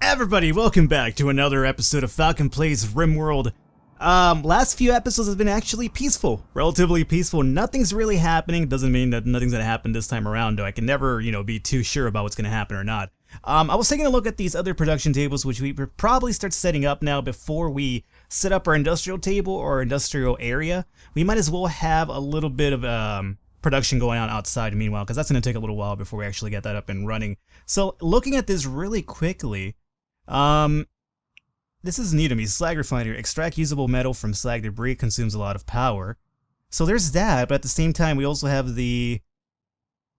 Everybody, welcome back to another episode of Falcon Plays Rimworld. Last few episodes have been actually peaceful, relatively peaceful. Nothing's really happening. Doesn't mean that nothing's gonna happen this time around, though. I can never, be too sure about what's gonna happen or not. I was taking a look at these other production tables, which we would probably start setting up now before we set up our industrial table or industrial area. We might as well have a little bit of, production going on outside meanwhile, because that's going to take a little while before we actually get that up and running. So looking at this really quickly, this is new to me. Slag refinery. Extract usable metal from slag debris, consumes a lot of power. So there's that, but at the same time we also have the,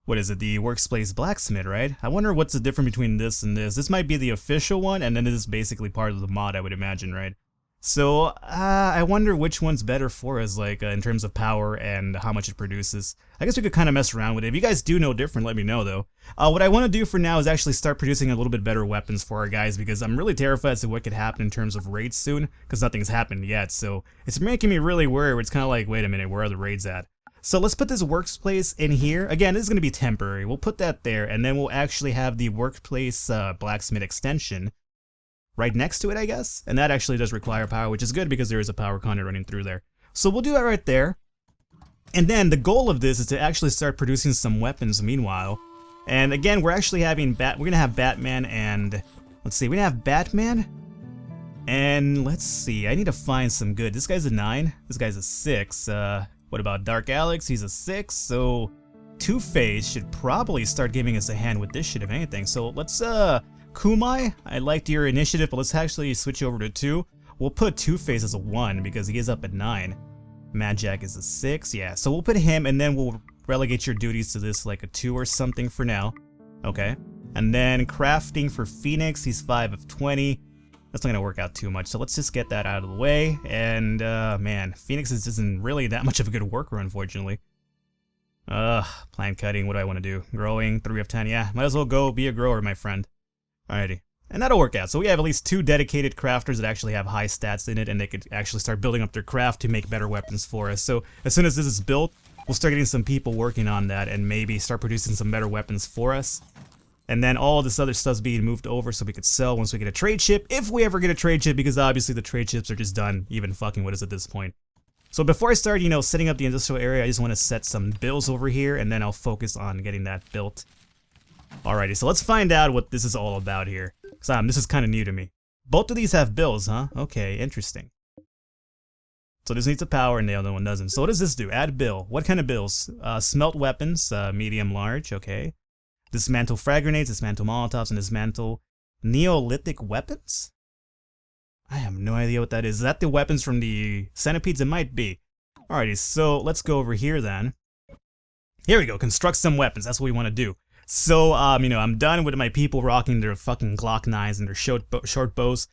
what is it, the workplace blacksmith, right? I wonder what's the difference between this and this. This might be the official one, and then this is basically part of the mod, I would imagine, right? So, I wonder which one's better for us, like, in terms of power and how much it produces. I guess we could kind of mess around with it. If you guys do know different, let me know, though. What I want to do for now is actually start producing a little bit better weapons for our guys, because I'm really terrified as to what could happen in terms of raids soon, because nothing's happened yet, so it's making me really worried, where it's kind of like, wait a minute, where are the raids at? So let's put this workplace in here. Again, this is going to be temporary. We'll put that there, and then we'll actually have the workplace blacksmith extension right next to it, I guess. And that actually does require power, which is good because there is a power conduit running through there. So we'll do that right there. And then the goal of this is to actually start producing some weapons meanwhile. And again, we're actually having we're gonna have Batman and let's see, we're gonna have Batman. And let's see, I need to find some good. This guy's a 9, this guy's a 6. What about Dark Alex? He's a 6. So Two-Face should probably start giving us a hand with this shit, if anything. So let's Kumai, I liked your initiative, but let's actually switch over to 2. We'll put Two-Face as a 1 because he is up at 9. Mad Jack is a 6, yeah. So we'll put him, and then we'll relegate your duties to this like a 2 or something for now. Okay. And then crafting for Phoenix, he's 5 of 20. That's not gonna work out too much, so let's just get that out of the way. And man, Phoenix isn't really that much of a good worker, unfortunately. Plant cutting, what do I want to do? Growing, 3 of 10, yeah. Might as well go be a grower, my friend. Alrighty. And that'll work out. So we have at least 2 dedicated crafters that actually have high stats in it, and they could actually start building up their craft to make better weapons for us. So as soon as this is built, we'll start getting some people working on that and maybe start producing some better weapons for us. And then all this other stuff's being moved over so we could sell once we get a trade ship, if we ever get a trade ship, because obviously the trade ships are just done even fucking with us at this point. So before I start, setting up the industrial area, I just want to set some bills over here, and then I'll focus on getting that built. Alrighty, so let's find out what this is all about here. Because this is kind of new to me. Both of these have bills, huh? Okay, interesting. So this needs a power and the other one doesn't. So what does this do? Add bill. What kind of bills? Smelt weapons, medium, large, okay. Dismantle frag grenades, dismantle molotovs, and dismantle Neolithic weapons? I have no idea what that is. Is that the weapons from the centipedes? It might be. Alrighty, so let's go over here then. Here we go, construct some weapons. That's what we want to do. So, I'm done with my people rocking their fucking Glock 9s and their short bows.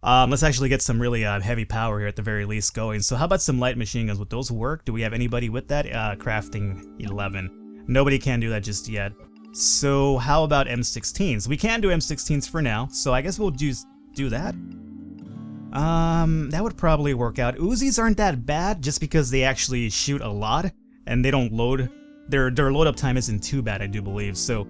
Let's actually get some really heavy power here at the very least going. So how about some light machine guns? Would those work? Do we have anybody with that? Crafting 11. Nobody can do that just yet. So how about M16s? We can do M16s for now, so I guess we'll just do that. That would probably work out. Uzis aren't that bad just because they actually shoot a lot and they don't load. Their load up time isn't too bad, I do believe, so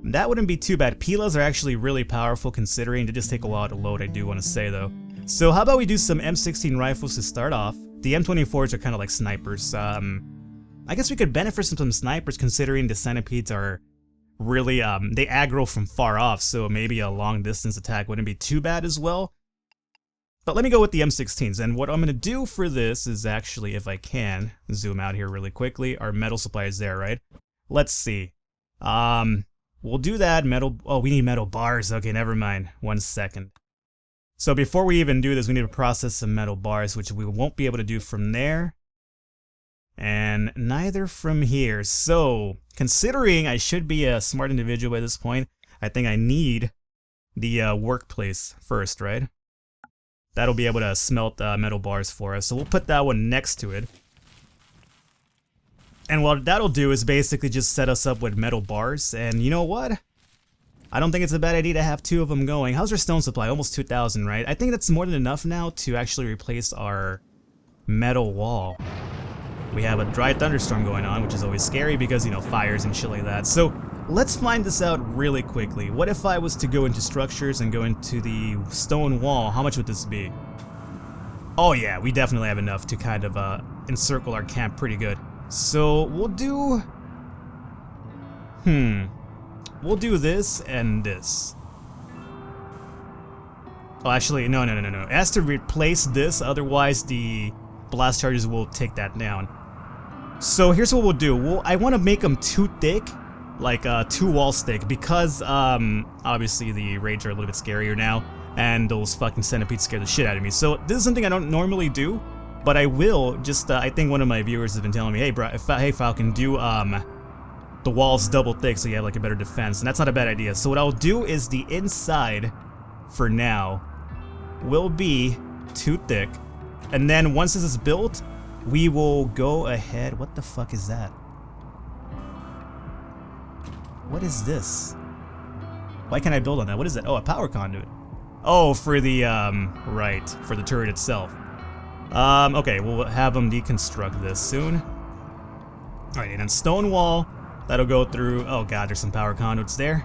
that wouldn't be too bad. Pilas are actually really powerful considering they just take a while to load, I do want to say though. So how about we do some M16 rifles to start off? The M24s are kind of like snipers. I guess we could benefit from some snipers considering the centipedes are really, they aggro from far off, so maybe a long distance attack wouldn't be too bad as well. But let me go with the M16s, and what I'm going to do for this is actually, if I can, zoom out here really quickly. Our metal supply is there, right? Let's see. We'll do that, metal, oh, we need metal bars. Okay, never mind. 1 second. So before we even do this, we need to process some metal bars, which we won't be able to do from there. And neither from here. So, considering I should be a smart individual at this point, I think I need the workplace first, right? That'll be able to smelt metal bars for us, so we'll put that one next to it. And what that'll do is basically just set us up with metal bars, and you know what? I don't think it's a bad idea to have 2 of them going. How's our stone supply? Almost 2,000, right? I think that's more than enough now to actually replace our metal wall. We have a dry thunderstorm going on, which is always scary because, fires and shit like that. So let's find this out really quickly. What if I was to go into structures and go into the stone wall? How much would this be? Oh yeah, we definitely have enough to kind of encircle our camp pretty good. So we'll do... We'll do this and this. Oh, actually, no. It has to replace this, otherwise the blast charges will take that down. So here's what we'll do. I want to make them too thick, like 2 walls thick, because obviously the raids are a little bit scarier now, and those fucking centipedes scare the shit out of me. So this is something I don't normally do, but I will. Just I think one of my viewers has been telling me, hey, bro, hey Falcon, do the walls double thick so you have like a better defense, and that's not a bad idea. So what I'll do is the inside, for now, will be too thick, and then once this is built, we will go ahead. What the fuck is that? What is this? Why can't I build on that? What is it? Oh, a power conduit. Oh, for the right, for the turret itself. Okay, we'll have them deconstruct this soon. Alright, and then stone wall, that'll go through. Oh god, there's some power conduits there.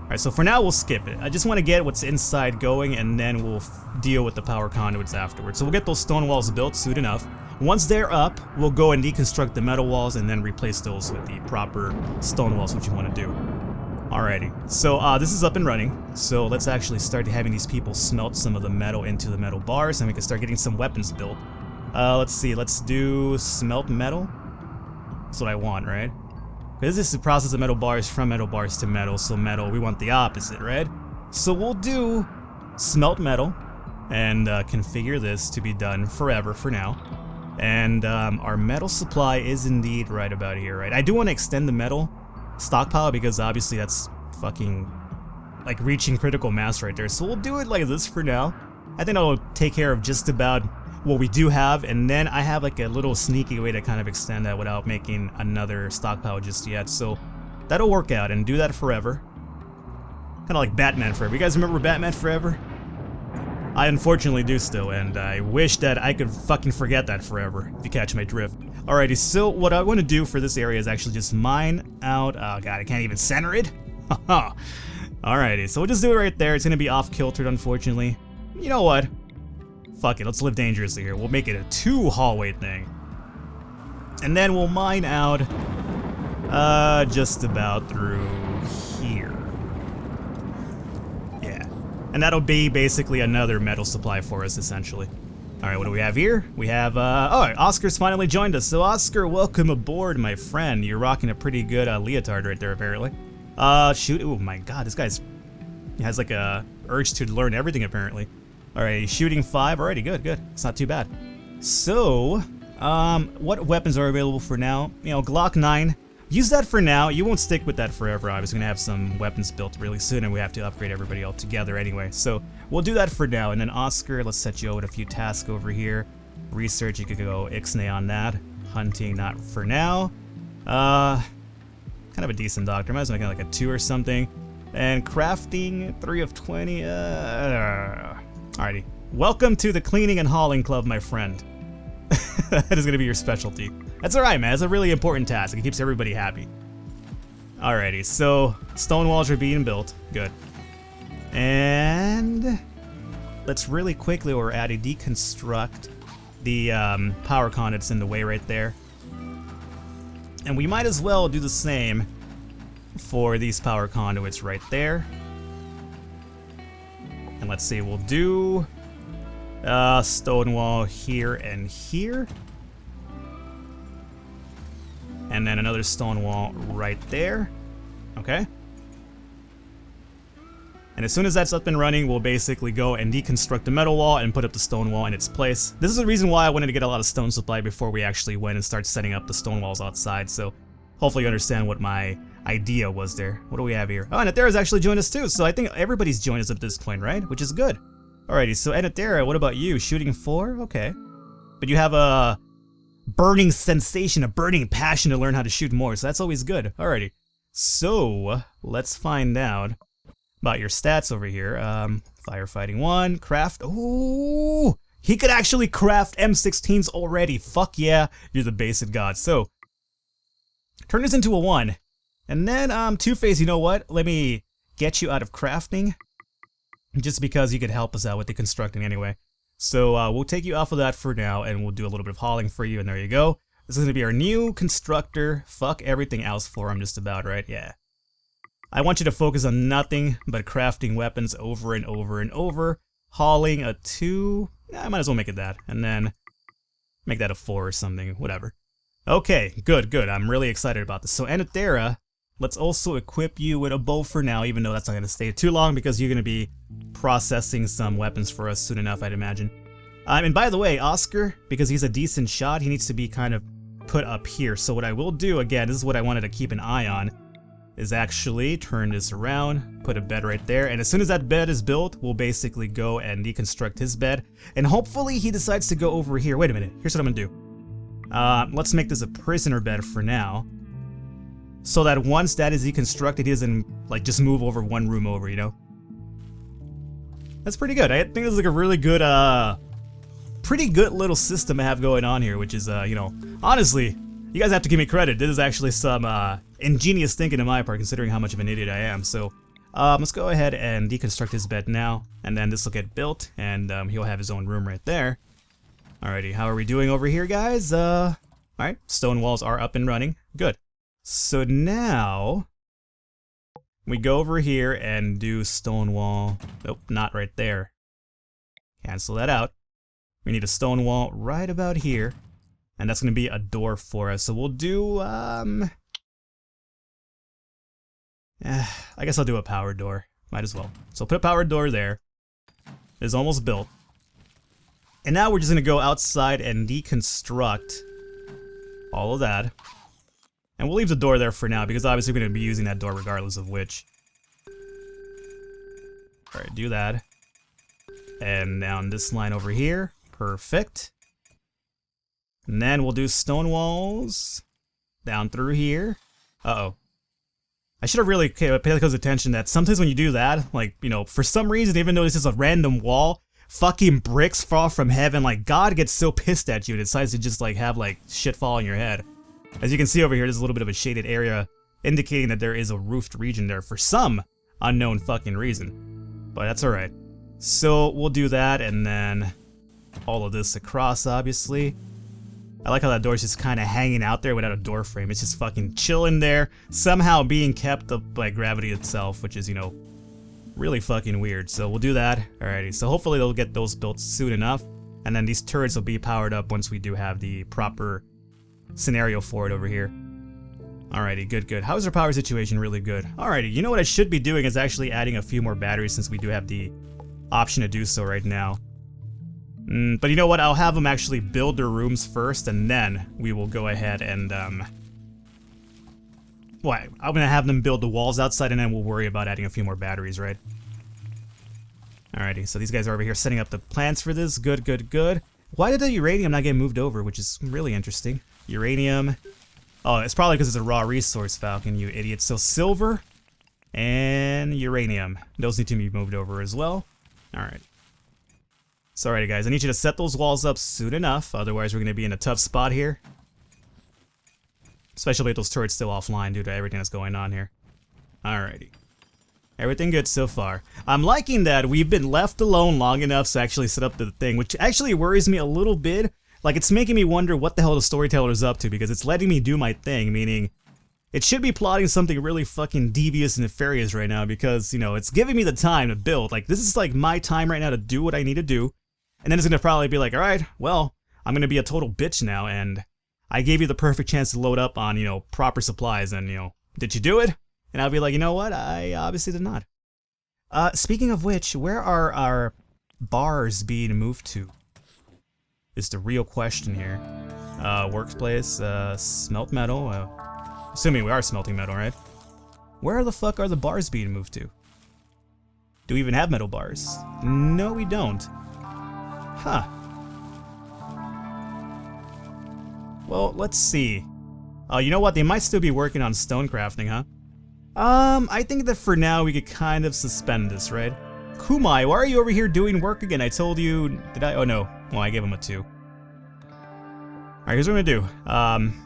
Alright, so for now we'll skip it. I just want to get what's inside going, and then we'll deal with the power conduits afterwards. So we'll get those stone walls built soon enough. Once they're up, we'll go and deconstruct the metal walls and then replace those with the proper stone walls, which you want to do. Alrighty, so this is up and running. So let's actually start having these people smelt some of the metal into the metal bars, and we can start getting some weapons built. Let's see, let's do smelt metal. That's what I want, right? Because this is the process of metal bars from metal bars to metal, so metal, we want the opposite, right? So we'll do smelt metal and configure this to be done forever for now. And our metal supply is indeed right about here, right? I do want to extend the metal stockpile because obviously that's fucking like reaching critical mass right there. So we'll do it like this for now. I think I'll take care of just about what we do have, and then I have like a little sneaky way to kind of extend that without making another stockpile just yet. So that'll work out, and do that forever. Kind of like Batman Forever. You guys remember Batman Forever? I unfortunately do still, and I wish that I could fucking forget that forever, if you catch my drift. Alrighty, so what I want to do for this area is actually just mine out... Oh god, I can't even center it? Haha. Alrighty, so we'll just do it right there. It's going to be off-kiltered, unfortunately. You know what? Fuck it, let's live dangerously here. We'll make it a 2-hallway thing. And then we'll mine out just about through here. Yeah. And that'll be basically another metal supply for us, essentially. Alright, what do we have here? We have, oh, Oscar's finally joined us. So Oscar, welcome aboard, my friend. You're rocking a pretty good leotard right there, apparently. Shoot, oh my god, this guy's... He has like a urge to learn everything, apparently. Alright, shooting 5, alrighty, good. It's not too bad. So, what weapons are available for now? You know, Glock 9. Use that for now. You won't stick with that forever. I was going to have some weapons built really soon, and we have to upgrade everybody all together anyway. So, we'll do that for now. And then Oscar, let's set you out with a few tasks over here. Research, you could go Ixnay on that. Hunting, not for now. Kind of a decent doctor. Might as well make it like a 2 or something. And crafting, 3 of 20. Alrighty. Welcome to the cleaning and hauling club, my friend. That is going to be your specialty. That's alright, man. It's a really important task. It keeps everybody happy. Alrighty, so stone walls are being built. Good. And let's really quickly, we're at a deconstruct the power conduits in the way right there. And we might as well do the same for these power conduits right there. And let's see, we'll do stone wall here and here. And then another stone wall right there. Okay. And as soon as that's up and running, we'll basically go and deconstruct the metal wall and put up the stone wall in its place. This is the reason why I wanted to get a lot of stone supply before we actually went and start setting up the stone walls outside. So hopefully you understand what my idea was there. What do we have here? Oh, Anatera's actually joined us too. So I think everybody's joined us at this point, right? Which is good. Alrighty, so Anatera, what about you? Shooting 4? Okay. But you have a burning sensation, a burning passion to learn how to shoot more, so that's always good. Alrighty. So, let's find out about your stats over here. Firefighting 1, craft. Ooh! He could actually craft M16s already. Fuck yeah, you're the basic god. So, turn this into a 1. And then, Two-Face, you know what? Let me get you out of crafting. Just because you could help us out with the constructing anyway. So, we'll take you off of that for now, and we'll do a little bit of hauling for you, and there you go. This is going to be our new constructor. Fuck everything else for him just about, right? Yeah. I want you to focus on nothing but crafting weapons over and over and over. Hauling a 2. I might as well make it that. And then make that a 4 or something. Whatever. Okay, good. I'm really excited about this. So, Anathera, let's also equip you with a bow for now, even though that's not going to stay too long because you're going to be processing some weapons for us soon enough, I'd imagine. And by the way, Oscar, because he's a decent shot, he needs to be kind of put up here. So what I will do, again, this is what I wanted to keep an eye on, is actually turn this around, put a bed right there, and as soon as that bed is built, we'll basically go and deconstruct his bed, and hopefully he decides to go over here. Wait a minute, here's what I'm gonna do. Let's make this a prisoner bed for now, so that once that is deconstructed, he doesn't, like, just move over one room over, you know? That's pretty good. I think this is like a really good, pretty good little system I have going on here, which is, you know, honestly, you guys have to give me credit. This is actually some, ingenious thinking on my part, considering how much of an idiot I am. So, let's go ahead and deconstruct his bed now, and then this will get built, and, he'll have his own room right there. Alrighty, how are we doing over here, guys? Alright, stone walls are up and running. Good. So now, we go over here and do stone wall. Nope, not right there. Cancel that out. We need a stone wall right about here. And that's going to be a door for us. So we'll do, I guess I'll do a powered door. Might as well. So put a powered door there. It's almost built. And now we're just going to go outside and deconstruct all of that. And we'll leave the door there for now, because obviously we're going to be using that door regardless of which. Alright, do that. And down this line over here. Perfect. And then we'll do stone walls down through here. Uh-oh. I should have really paid close attention that sometimes when you do that, like, you know, for some reason, even though this is a random wall, fucking bricks fall from heaven. Like, God gets so pissed at you and decides to just, like, have, like, shit fall on your head. As you can see over here, there's a little bit of a shaded area indicating that there is a roofed region there for some unknown fucking reason. But that's alright. So, we'll do that, and then all of this across, obviously. I like how that door's just kind of hanging out there without a door frame. It's just fucking chilling there, somehow being kept up by gravity itself, which is, you know, really fucking weird. So we'll do that. Alrighty, so hopefully they'll get those built soon enough, and then these turrets will be powered up once we do have the proper scenario for it over here. Alrighty, good. How's our power situation? Really good. Alrighty, you know what I should be doing is actually adding a few more batteries, since we do have the option to do so right now. But you know what, I'll have them actually build their rooms first, and then we will go ahead and, well, I'm gonna have them build the walls outside, and then we'll worry about adding a few more batteries, right? Alrighty, so these guys are over here setting up the plants for this. Good. Why did the uranium not get moved over, which is really interesting. Uranium. Oh, it's probably because it's a raw resource, Falcon, you idiot. So silver and uranium. Those need to be moved over as well. Alright. So alrighty guys, I need you to set those walls up soon enough, otherwise we're going to be in a tough spot here. Especially with those turrets still offline due to everything that's going on here. Alrighty. Everything good so far. I'm liking that we've been left alone long enough to actually set up the thing, which actually worries me a little bit. Like, it's making me wonder what the hell the storyteller's up to, because it's letting me do my thing, meaning it should be plotting something really fucking devious and nefarious right now, because, you know, it's giving me the time to build. Like, this is like my time right now to do what I need to do, and then it's gonna probably be like, alright, well, I'm gonna be a total bitch now, and I gave you the perfect chance to load up on, you know, proper supplies, and, you know, did you do it? And I'll be like, you know what, I obviously did not. Speaking of which, where are our bars being moved to? Is the real question here. Workplace, smelt metal, assuming we are smelting metal, right? Where the fuck are the bars being moved to? Do we even have metal bars? No, we don't. Huh. Well, let's see. Oh, you know what? They might still be working on stone crafting, huh? I think that for now we could kind of suspend this, right? Kumai, why are you over here doing work again? I told you... Did I? Oh, no. Well, I gave him a 2. Alright, here's what I'm gonna do.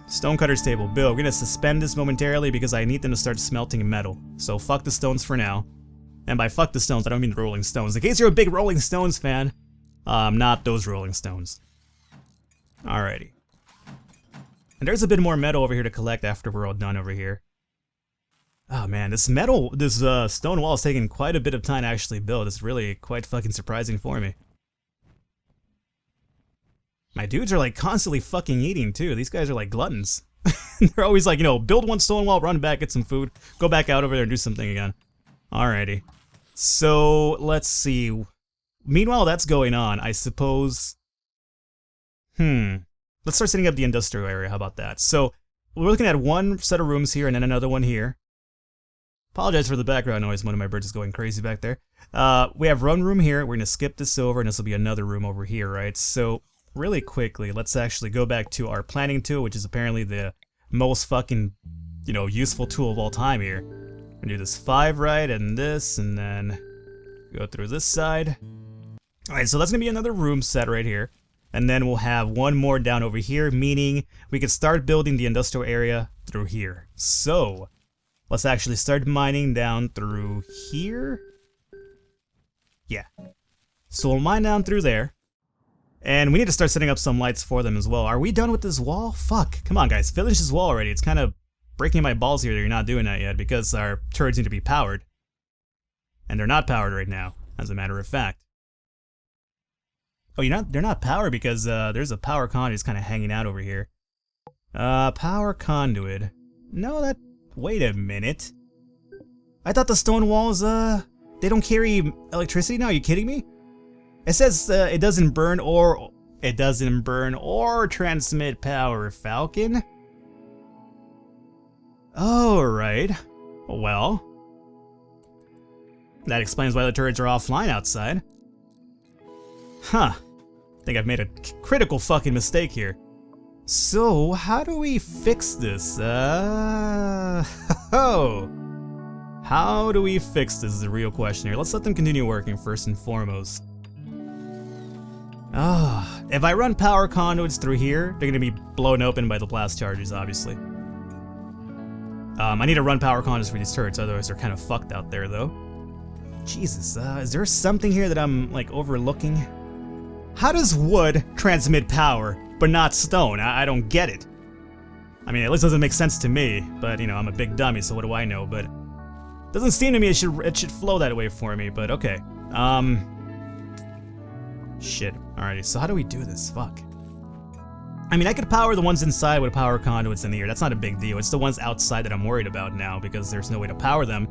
Stonecutter's table. Bill, we're gonna suspend this momentarily because I need them to start smelting metal. So fuck the stones for now. And by fuck the stones, I don't mean the Rolling Stones. In case you're a big Rolling Stones fan, not those Rolling Stones. Alrighty. And there's a bit more metal over here to collect after we're all done over here. Oh man, this stone wall is taking quite a bit of time to actually build. It's really quite fucking surprising for me. My dudes are like constantly fucking eating too. These guys are like gluttons. They're always like, you know, build one stone wall, run back, get some food, go back out over there and do something again. Alrighty. So, let's see. Meanwhile that's going on, I suppose... Let's start setting up the industrial area, how about that? So, we're looking at one set of rooms here and then another one here. Apologize for the background noise, one of my birds is going crazy back there. We have one room here, we're gonna skip this over, and this will be another room over here, right? So, really quickly, let's actually go back to our planning tool, which is apparently the most fucking, you know, useful tool of all time here. We're gonna do this 5 right, and this, and then go through this side. Alright, so that's gonna be another room set right here. And then we'll have one more down over here, meaning we can start building the industrial area through here. So, let's actually start mining down through here. Yeah. So we'll mine down through there. And we need to start setting up some lights for them as well. Are we done with this wall? Fuck. Come on, guys. Finish this wall already. It's kind of breaking my balls here that you're not doing that yet because our turrets need to be powered. And they're not powered right now, as a matter of fact. Oh, they're not powered because there's a power conduit just kind of hanging out over here. Power conduit. No, wait a minute. I thought the stone walls, they don't carry electricity now. Are you kidding me? It says it doesn't burn or transmit power, Falcon. Alright. Well, that explains why the turrets are offline outside. Huh. I think I've made a critical fucking mistake here. So, how do we fix this? How do we fix this is the real question here. Let's let them continue working first and foremost. If I run power conduits through here, they're gonna be blown open by the blast charges, obviously. I need to run power conduits for these turrets, otherwise they're kind of fucked out there, though. Jesus, is there something here that I'm, like, overlooking? How does wood transmit power, but not stone? I don't get it. I mean, at least it doesn't make sense to me, but, you know, I'm a big dummy, so what do I know? But it doesn't seem to me it should flow that way for me, but okay. Shit. Alrighty, so how do we do this? Fuck. I mean, I could power the ones inside with power conduits in the air. That's not a big deal. It's the ones outside that I'm worried about now, because there's no way to power them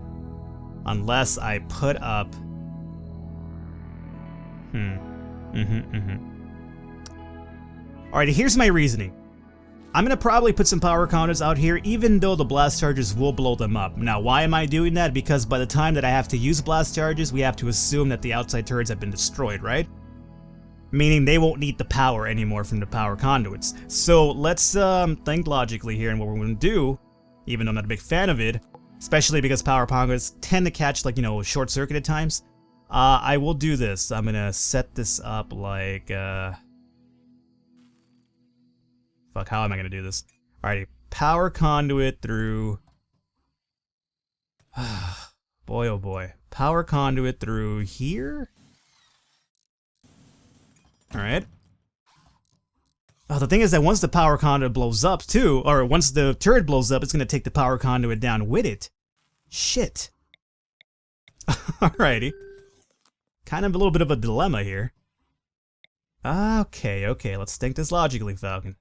unless I put up... Alright, here's my reasoning. I'm gonna probably put some power conduits out here, even though the blast charges will blow them up. Now, why am I doing that? Because by the time that I have to use blast charges, we have to assume that the outside turrets have been destroyed, right? Meaning they won't need the power anymore from the power conduits. So let's think logically here, and what we're gonna do, even though I'm not a big fan of it, especially because power conduits tend to catch, like, you know, short circuit at times. I will do this. I'm gonna set this up like, fuck, how am I gonna do this? Alrighty, power conduit through... boy, oh boy. Power conduit through here? Alright. Oh, the thing is that once the power conduit blows up, too, or once the turret blows up, it's gonna take the power conduit down with it. Shit. Alrighty. Kind of a little bit of a dilemma here. Okay, let's think this logically, Falcon.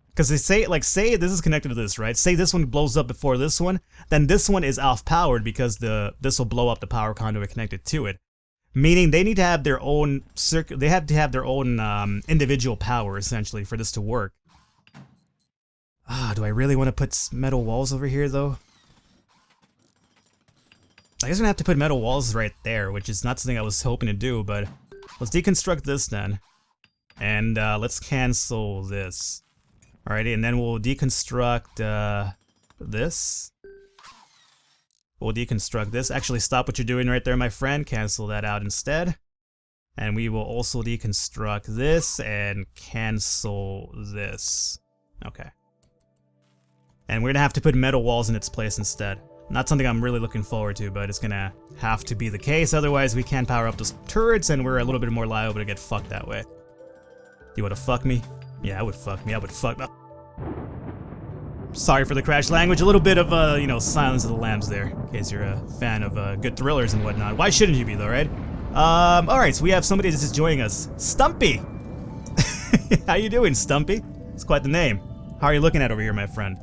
Because they say, like, say this is connected to this, right? Say this one blows up before this one, then this one is off-powered because this will blow up the power conduit connected to it. Meaning they need to have their own they have to have their own individual power, essentially, for this to work. Do I really want to put metal walls over here, though? I guess I'm gonna have to put metal walls right there, which is not something I was hoping to do, but let's deconstruct this then. And let's cancel this. Alrighty, and then we'll deconstruct this. We'll deconstruct this. Actually, stop what you're doing right there, my friend. Cancel that out instead. And we will also deconstruct this and cancel this. Okay. And we're gonna have to put metal walls in its place instead. Not something I'm really looking forward to, but it's gonna have to be the case. Otherwise, we can't power up those turrets and we're a little bit more liable to get fucked that way. Do you wanna fuck me? Yeah, I would fuck me. I would fuck. Sorry for the crash language. A little bit of, you know, Silence of the Lambs there, in case you're a fan of good thrillers and whatnot. Why shouldn't you be, though, right? Alright, so we have somebody that's just joining us. Stumpy! How you doing, Stumpy? It's quite the name. How are you looking at over here, my friend?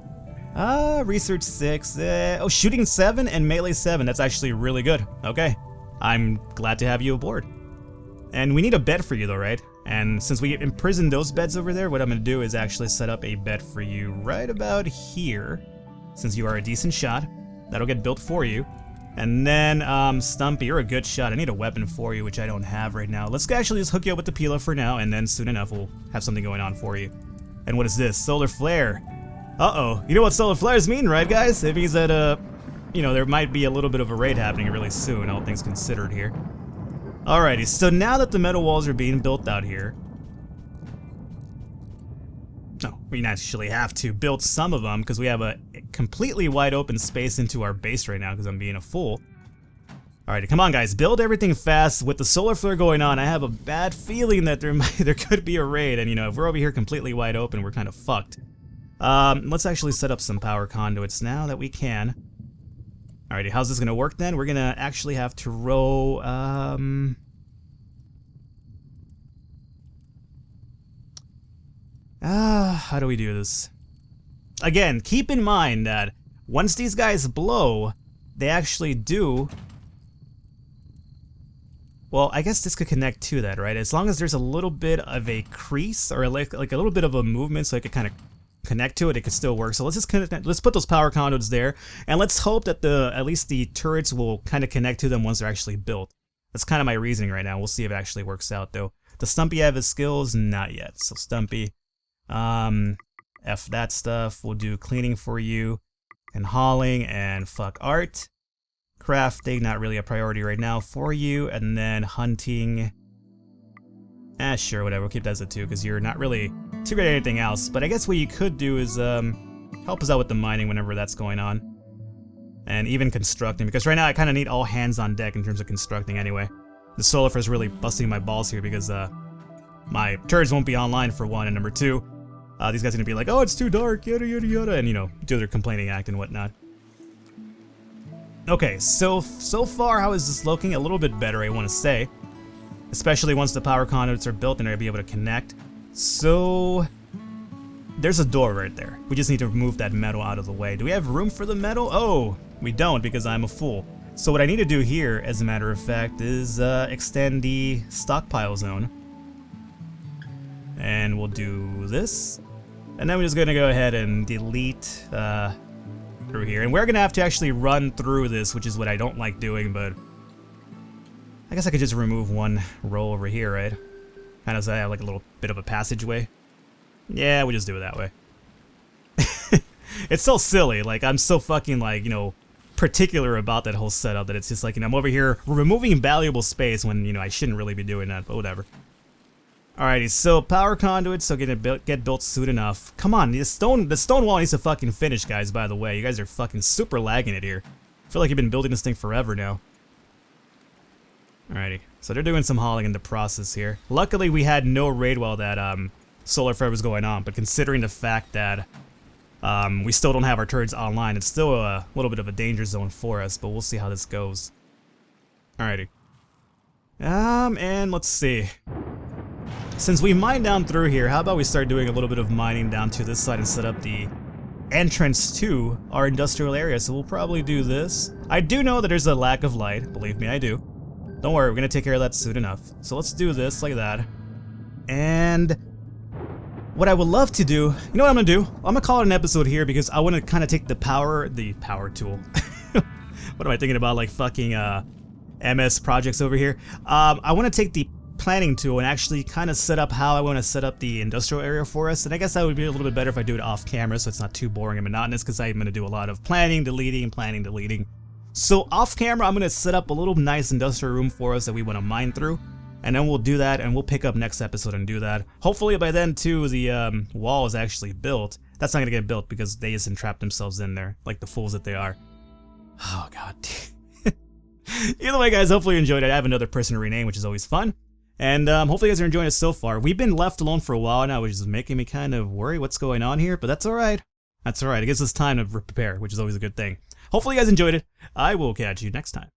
Research 6. Oh, shooting 7 and melee 7. That's actually really good. Okay. I'm glad to have you aboard. And we need a bed for you, though, right? And since we imprisoned those beds over there, what I'm going to do is actually set up a bed for you right about here. Since you are a decent shot. That'll get built for you. And then, Stumpy, you're a good shot. I need a weapon for you, which I don't have right now. Let's actually just hook you up with the Pila for now, and then soon enough we'll have something going on for you. And what is this? Solar flare. Uh-oh. You know what solar flares mean, right, guys? It means that, you know, there might be a little bit of a raid happening really soon, all things considered here. Alrighty, so now that the metal walls are being built out here... Oh, we actually have to build some of them because we have a completely wide open space into our base right now because I'm being a fool. Alrighty, come on guys, build everything fast. With the solar flare going on, I have a bad feeling that there could be a raid, and you know, if we're over here completely wide open, we're kind of fucked. Let's actually set up some power conduits now that we can. Alrighty, how's this gonna work then? We're gonna actually have to row, how do we do this? Again, keep in mind that once these guys blow, they actually do... Well, I guess this could connect to that, right? As long as there's a little bit of a crease or like a little bit of a movement so it could kind of connect to it, it could still work. So let's just connect, let's put those power conduits there, and let's hope that at least the turrets will kind of connect to them once they're actually built. That's kind of my reasoning right now. We'll see if it actually works out though. Does Stumpy have his skills? Not yet. So Stumpy, F that stuff. We'll do cleaning for you, and hauling, and fuck art. Crafting, not really a priority right now for you, and then hunting. Sure, whatever, we'll keep that as a 2, because you're not really too great at anything else. But I guess what you could do is help us out with the mining whenever that's going on. And even constructing, because right now I kind of need all hands on deck in terms of constructing anyway. The solar flare is really busting my balls here because my turrets won't be online for 1, and number 2, these guys are going to be like, oh, it's too dark, yada yada yada, and you know, do their complaining act and whatnot. Okay, so far, how is this looking? A little bit better, I want to say. Especially once the power conduits are built and they'll be able to connect. So, there's a door right there. We just need to remove that metal out of the way. Do we have room for the metal? Oh, we don't because I'm a fool. So what I need to do here, as a matter of fact, is extend the stockpile zone. And we'll do this. And then we're just going to go ahead and delete... through here, and we're gonna have to actually run through this, which is what I don't like doing, but I guess I could just remove one row over here, right? Kind of so I have like a little bit of a passageway. Yeah, we just do it that way. It's so silly, like I'm so fucking like, you know, particular about that whole setup that it's just like, you know, I'm over here removing valuable space when, you know, I shouldn't really be doing that, but whatever. Alrighty, so power conduits, so get built soon enough. Come on, the stone wall needs to fucking finish, guys, by the way. You guys are fucking super lagging it here. I feel like you've been building this thing forever now. Alrighty, so they're doing some hauling in the process here. Luckily, we had no raid while that solar flare was going on, but considering the fact that we still don't have our turrets online, it's still a little bit of a danger zone for us, but we'll see how this goes. Alrighty. And let's see. Since we mine down through here, how about we start doing a little bit of mining down to this side and set up the entrance to our industrial area, so we'll probably do this. I do know that there's a lack of light, believe me, I do. Don't worry, we're gonna take care of that soon enough. So let's do this like that. And what I would love to do, you know what I'm gonna do? I'm gonna call it an episode here because I want to kind of take the power tool. What am I thinking about, like fucking MS projects over here? I want to take the planning tool and actually kind of set up how I want to set up the industrial area for us, and I guess that would be a little bit better if I do it off camera so it's not too boring and monotonous, because I'm going to do a lot of planning, deleting. So off camera I'm going to set up a little nice industrial room for us that we want to mine through, And then we'll do that, and we'll pick up next episode and do that. Hopefully by then, too, the wall is actually built. That's not going to get built because they just entrapped themselves in there, like the fools that they are. Oh, God. Either way, guys, hopefully you enjoyed it. I have another person to rename, which is always fun. And hopefully you guys are enjoying it so far. We've been left alone for a while now, which is making me kind of worry what's going on here, but that's alright. That's alright. It gives us time to prepare, which is always a good thing. Hopefully you guys enjoyed it. I will catch you next time.